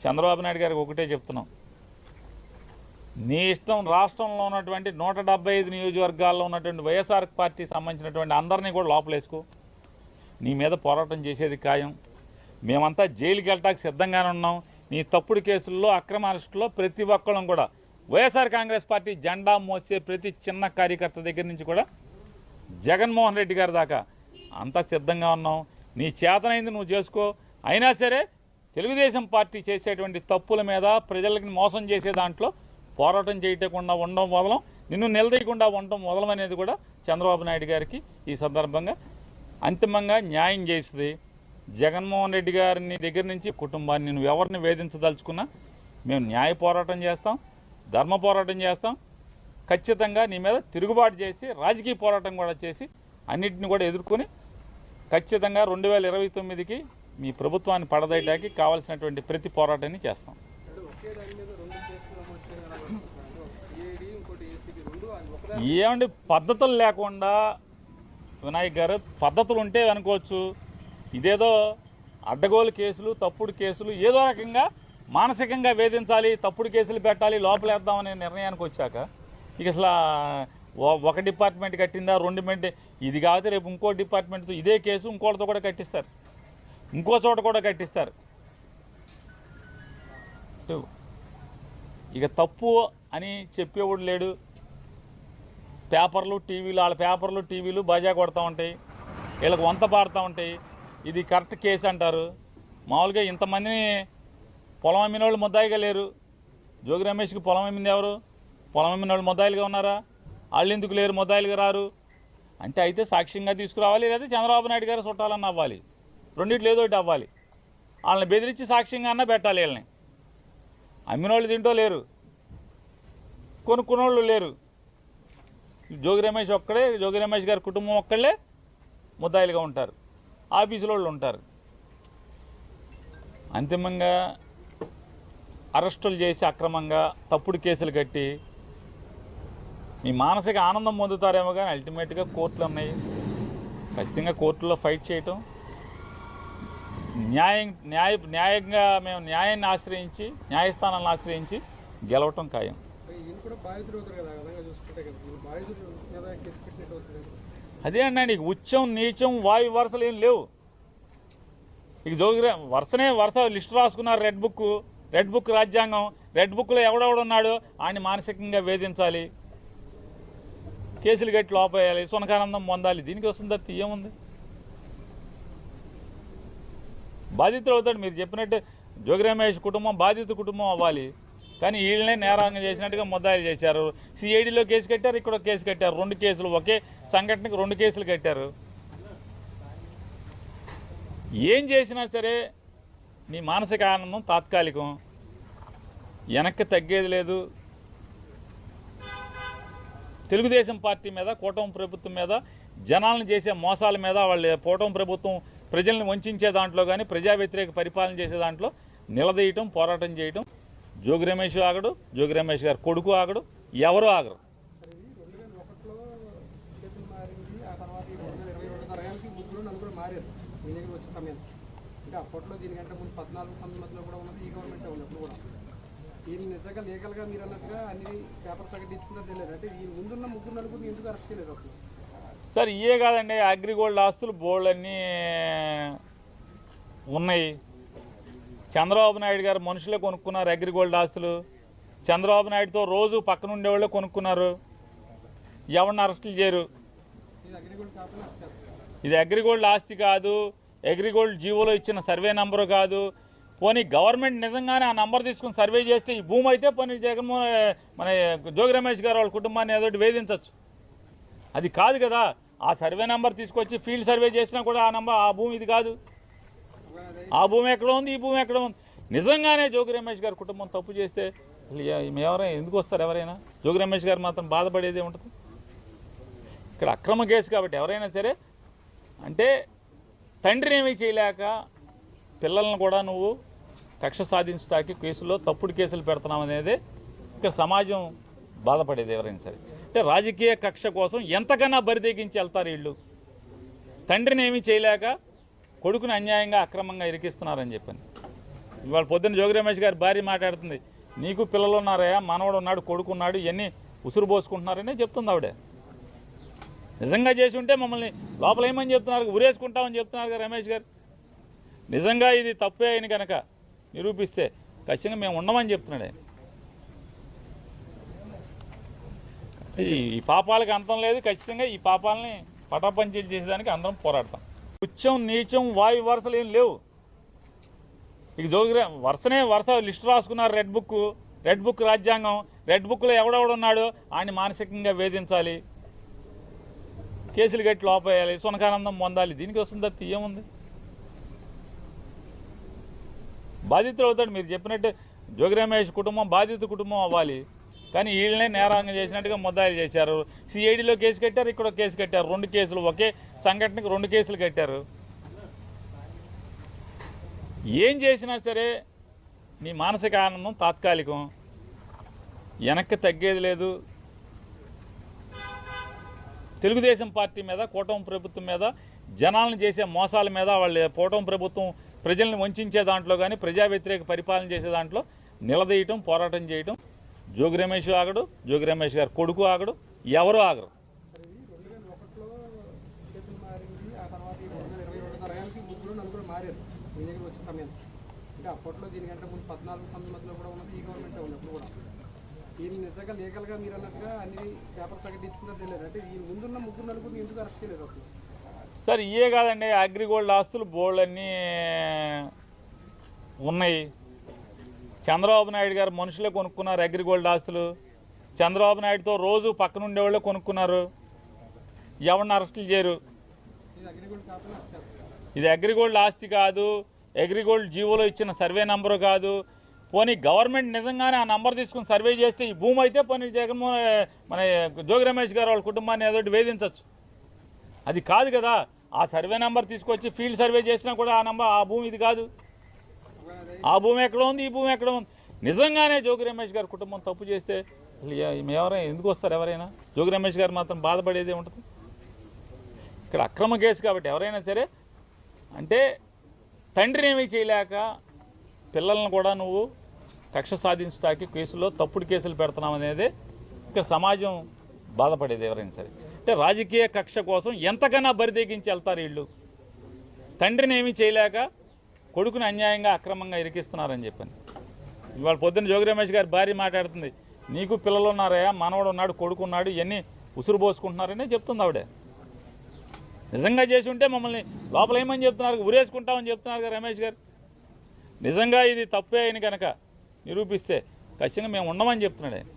చంద్రబాబు నాయుడు గారికి ఒకటే చెప్తున్నాం, నీ ఇష్టం రాష్ట్రంలో ఉన్నటువంటి 175 నియోజకవర్గాల్లో ఉన్నటువంటి వైఎస్ఆర్ పార్టీకి సంబంధించినటువంటి అందరినీ కూడా లోపలేసుకో, నీ మీద పోరాటం చేసేది ఖాయం. మేమంతా జైలుకి వెళ్ళటానికి సిద్ధంగానే ఉన్నాం. నీ తప్పుడు కేసుల్లో అక్రమ అరెస్టులో ప్రతి ఒక్కళ్ళం కూడా వైఎస్ఆర్ కాంగ్రెస్ పార్టీ జెండా మోసే ప్రతి చిన్న కార్యకర్త దగ్గర నుంచి కూడా జగన్మోహన్ రెడ్డి గారి దాకా అంతా సిద్ధంగా ఉన్నాం. నీ చేతనైంది నువ్వు చేసుకో. అయినా సరే తెలుగుదేశం పార్టీ చేసేటువంటి తప్పుల మీద ప్రజలకి మోసం చేసే దాంట్లో పోరాటం చేయకుండా ఉండడం వదలం, నిన్ను నిలదీయకుండా ఉండటం వదలం అనేది కూడా చంద్రబాబు నాయుడు గారికి ఈ సందర్భంగా అంతిమంగా న్యాయం చేస్తుంది. జగన్మోహన్ రెడ్డి గారిని దగ్గర నుంచి కుటుంబాన్ని నువ్వు ఎవరిని వేధించదలుచుకున్నా మేము న్యాయ పోరాటం చేస్తాం, ధర్మ పోరాటం చేస్తాం. ఖచ్చితంగా నీ మీద తిరుగుబాటు చేసి రాజకీయ పోరాటం కూడా చేసి అన్నింటిని కూడా ఎదుర్కొని ఖచ్చితంగా 2029కి మీ ప్రభుత్వాన్ని పడదయడానికి కావాల్సినటువంటి ప్రతి పోరాటాన్ని చేస్తాం. ఏమండి పద్ధతులు లేకుండా వినాయక్ గారు, పద్ధతులు ఉంటే అనుకోవచ్చు, ఇదేదో అడ్డగోలు కేసులు తప్పుడు కేసులు ఏదో రకంగా మానసికంగా వేధించాలి, తప్పుడు కేసులు పెట్టాలి, లోపలేద్దామనే నిర్ణయానికి వచ్చాక ఇక అసలు ఒక డిపార్ట్మెంట్ కట్టిందా 2 ఇది కాకపోతే రేపు ఇంకో డిపార్ట్మెంట్తో ఇదే కేసు ఇంకోటితో కూడా కట్టిస్తారు, ఇంకో చోట కూడా కట్టిస్తారు. ఇక తప్పు అని చెప్పేవాడు లేడు. పేపర్లు టీవీలు వాళ్ళ పేపర్లు టీవీలు బాజా కొడతా ఉంటాయి, వీళ్ళకి వంత పాడుతూ ఉంటాయి. ఇది కరెక్ట్ కేసు అంటారు. మామూలుగా ఇంతమందిని పొలం అమ్మిన వాళ్ళు ముద్దాయిగా లేరు. జోగి రమేష్కి పొలం అమ్మింది ఎవరు? పొలం అమ్మిన వాళ్ళు ముద్దాయిలుగా ఉన్నారా? వాళ్ళు ఎందుకు లేరు, ముద్దాయిలుగా రారు అంటే అయితే సాక్ష్యంగా తీసుకురావాలి, లేదా చంద్రబాబు నాయుడు గారు చుట్టాలన్న అవ్వాలి, రెండిట్లు ఏదో ఒకటి అవ్వాలి. వాళ్ళని బెదిరించి సాక్ష్యంగా అన్నా పెట్టాలి. వీళ్ళని అమ్మిన వాళ్ళు తింటో లేరు, కొనుక్కున్నోళ్ళు లేరు. జోగి రమేష్ ఒక్కడే, జోగి రమేష్ గారి కుటుంబం ఒక్కళ్ళే ముద్దాయిలుగా ఉంటారు, ఆఫీసులో వాళ్ళు ఉంటారు. అంతిమంగా అరెస్టులు చేసి అక్రమంగా తప్పుడు కేసులు కట్టి మీ మానసిక ఆనందం పొందుతారేమో కానీ అల్టిమేట్గా కోర్టులు ఉన్నాయి. ఖచ్చితంగా కోర్టులో ఫైట్ చేయటం, న్యాయంగా మేము న్యాయాన్ని ఆశ్రయించి న్యాయస్థానాలను ఆశ్రయించి గెలవటం ఖాయం. అదే అన్నా, నీకు ఉచ్చం నీచం వాయు వరుసలు ఏం లేవు. ఇక వరుస లిస్టు రాసుకున్నారు. రెడ్ బుక్ రాజ్యాంగం, రెడ్ బుక్లో ఎవడెవడున్నాడో ఆయన్ని మానసికంగా వేధించాలి, కేసులు కట్టి లోపేయాలి, సునకానందం పొందాలి. దీనికి వస్తుంది తప్ప ఏముంది? బాధితులు అవుతాడు. మీరు చెప్పినట్టు జోగి రమేష్ కుటుంబం బాధిత కుటుంబం అవ్వాలి, కానీ వీళ్ళనే నేరాంగం చేసినట్టుగా ముద్దాయిలు చేశారు. సిఐడిలో కేసు కట్టారు, ఇక్కడ కేసు కట్టారు. 2 కేసులు, ఒకే సంఘటనకు 2 కేసులు కట్టారు. ఏం చేసినా సరే నీ మానసిక ఆనందం తాత్కాలికం, వెనక్కి తగ్గేది లేదు. తెలుగుదేశం పార్టీ మీద, కూటమి ప్రభుత్వం మీద, జనాలను చేసే మోసాల మీద, వాళ్ళ కూటమి ప్రభుత్వం ప్రజల్ని వంచే దాంట్లో కానీ ప్రజా వ్యతిరేక పరిపాలన చేసే దాంట్లో నిలదీయటం, పోరాటం చేయటం. జోగి రమేష్ ఆగడు, జోగి రమేష్ గారు కొడుకు ఆగడు, ఎవరు ఆగరు. సార్ ఇయే కాదండి, అగ్రిగోల్డ్ ఆస్తులు బోల్డన్నీ ఉన్నాయి. చంద్రబాబు నాయుడు గారు మనుషులే కొనుక్కున్నారు అగ్రిగోల్డ్ ఆస్తులు. చంద్రబాబు నాయుడుతో రోజు పక్కన ఉండేవాళ్ళే కొనుక్కున్నారు. ఎవరిని అరెస్టులు చేయరు. ఇది అగ్రిగోల్డ్ ఆస్తి కాదు, అగ్రిగోల్డ్ జీవోలో ఇచ్చిన సర్వే నంబరు కాదు. పోనీ గవర్నమెంట్ నిజంగానే ఆ నంబర్ తీసుకుని సర్వే చేస్తే ఈ భూమి అయితే పోనీ మన జోగి రమేష్ గారు వాళ్ళ కుటుంబాన్ని ఏదోటి వేధించవచ్చు. అది కాదు కదా. ఆ సర్వే నెంబర్ తీసుకొచ్చి ఫీల్డ్ సర్వే చేసినా కూడా ఆ భూమి ఇది కాదు. ఆ భూమి ఎక్కడ ఉంది, ఈ భూమి ఎక్కడ ఉంది. నిజంగానే జోగి రమేష్ గారి కుటుంబం తప్పు చేస్తే ఎవరైనా ఎందుకు వస్తారు? ఎవరైనా జోగి రమేష్ గారు మాత్రం బాధపడేదే ఉంటుంది. ఇక్కడ అక్రమ కేసు కాబట్టి ఎవరైనా సరే అంటే తండ్రిని ఏమీ చేయలేక పిల్లలను కూడా నువ్వు కక్ష సాధించడానికి కేసులో తప్పుడు కేసులు పెడుతున్నావు అనేది ఇక్కడ సమాజం బాధపడేది ఎవరైనా సరే. అంటే రాజకీయ కక్ష కోసం ఎంతకన్నా బరిదెగించి వెళ్తారు వీళ్ళు. తండ్రిని ఏమీ చేయలేక కొడుకుని అన్యాయంగా అక్రమంగా ఇరికిస్తున్నారని చెప్పని ఇవాళ పొద్దున్న జోగి రమేష్ గారి భార్య మాట్లాడుతుంది, నీకు పిల్లలు ఉన్నారయ్యా, మనవడు ఉన్నాడు, కొడుకున్నాడు, ఇవన్నీ ఉసురు పోసుకుంటున్నారనే చెప్తుంది ఆవిడ. నిజంగా చేసి ఉంటే మమ్మల్ని లోపల ఏమని చెప్తున్నారు, ఉరేసుకుంటామని చెప్తున్నారు కదా రమేష్ గారు. నిజంగా ఇది తప్పే అయిన కనుక నిరూపిస్తే ఖచ్చితంగా మేము ఉండమని చెప్తున్నాడు ఆయన. ఈ పాపాలకు అంతం లేదు, ఖచ్చితంగా ఈ పాపాలని పటాపంచీలు చేసేదానికి అందరం పోరాడతాం. ఉచ్చం నీచం వాయు వరుసలు ఏం లేవు. ఇక వరుస లిస్టు రాసుకున్నారు, రెడ్ బుక్ రాజ్యాంగం. రెడ్ బుక్లో ఎవడెవడున్నాడో ఆయన మానసికంగా వేధించాలి, కేసులు కట్టి లోపేయాలి, సునకానందం పొందాలి. దీనికి వస్తుంది తప్ప ఏముంది? బాధితులు అవుతాడు. మీరు చెప్పినట్టు జోగి రమేష్ కుటుంబం బాధిత కుటుంబం అవ్వాలి, కానీ వీళ్ళనే నేరాంగం చేసినట్టుగా ముద్దాయిలు చేశారు. సిఐడిలో కేసు కట్టారు, ఇక్కడ కేసు కట్టారు. 2 కేసులు, ఒకే సంఘటనకి 2 కేసులు కట్టారు. ఏం చేసినా సరే నీ మానసిక ఆనందం తాత్కాలికం, వెనక్కి తగ్గేది లేదు. తెలుగుదేశం పార్టీ మీద, కూటమి ప్రభుత్వం మీద, జనాలను చేసే మోసాల మీద, వాళ్ళ కూటమి ప్రభుత్వం ప్రజల్ని వంచే దాంట్లో కానీ, ప్రజా వ్యతిరేక పరిపాలన చేసే దాంట్లో నిలదీయటం, పోరాటం చేయటం. జోగి రమేష్ ఆగడు, జోగి రమేష్ గారు కొడుకు ఆగడు, ఎవరు ఆగరు. అప్పట్లో దీనికంటే ముందు 14-19 కూడా ఉన్నది ఈ గవర్నమెంట్ ఉన్నప్పుడు కూడా ఈయన నిజంగా లీగల్గా మీరు అన్నట్టుగా అన్ని పేపర్ ప్రకటించుకున్నది తెలియదు. అంటే ఈ ముందున్న 3-4 ఎందుకు అరెస్ట్ చేయలేదు అసలు? సార్ ఇవే కాదండి, అగ్రిగోల్డ్ ఆస్తులు బోల్డన్నీ ఉన్నాయి. చంద్రబాబు నాయుడు గారు మనుషులే కొనుక్కున్నారు అగ్రిగోల్డ్ ఆస్తులు. చంద్రబాబు నాయుడుతో రోజు పక్కనుండేవాళ్ళే కొనుక్కున్నారు. ఎవరిని అరెస్టులు చేయరు. ఇది అగ్రిగోల్డ్ ఆస్తి కాదు, అగ్రిగోల్డ్ జీవోలో ఇచ్చిన సర్వే నంబరు కాదు. పోనీ గవర్నమెంట్ నిజంగానే ఆ నంబర్ తీసుకుని సర్వే చేస్తే ఈ భూమి అయితే పోనీ మన జోగి రమేష్ గారు వాళ్ళ కుటుంబాన్ని ఏదో వేధించవచ్చు. అది కాదు కదా. ఆ సర్వే నెంబర్ తీసుకొచ్చి ఫీల్డ్ సర్వే చేసినా కూడా ఆ భూమి ఇది కాదు. ఆ భూమి ఎక్కడ ఉంది, ఈ భూమి ఎక్కడ ఉంది. నిజంగానే జోగి రమేష్ గారి కుటుంబం తప్పు చేస్తే ఎవరైనా ఎందుకు వస్తారు? ఎవరైనా జోగి రమేష్ గారు మాత్రం బాధపడేదే ఉంటుంది. ఇక్కడ అక్రమ కేసు కాబట్టి ఎవరైనా సరే, అంటే తండ్రిని ఏమీ చేయలేక పిల్లలను కూడా నువ్వు కక్ష సాధించడానికి కేసులో తప్పుడు కేసులు పెడుతున్నావు అనేది ఇక్కడ సమాజం బాధపడేది ఎవరైనా సరే. అంటే రాజకీయ కక్ష కోసం ఎంతకన్నా బరిదెగించి వెళ్తారు వీళ్ళు. తండ్రిని ఏమీ చేయలేక కొడుకుని అన్యాయంగా అక్రమంగా ఇరికిస్తున్నారని చెప్పాను. ఇవాళ పొద్దున్న జోగి రమేష్ గారి భార్య మాట్లాడుతుంది, నీకు పిల్లలు ఉన్నారయ్యా, మనవడు ఉన్నాడు, కొడుకున్నాడు, ఇవన్నీ ఉసురు పోసుకుంటున్నారనే చెప్తుంది ఆవిడ. నిజంగా చేసి ఉంటే మమ్మల్ని లోపల ఏమని చెప్తున్నారు, ఉరేసుకుంటామని చెప్తున్నారు కదా రమేష్ గారు. నిజంగా ఇది తప్పే అయిన కనుక నిరూపిస్తే ఖచ్చితంగా మేము ఉండమని చెప్తున్నాడు ఆయన.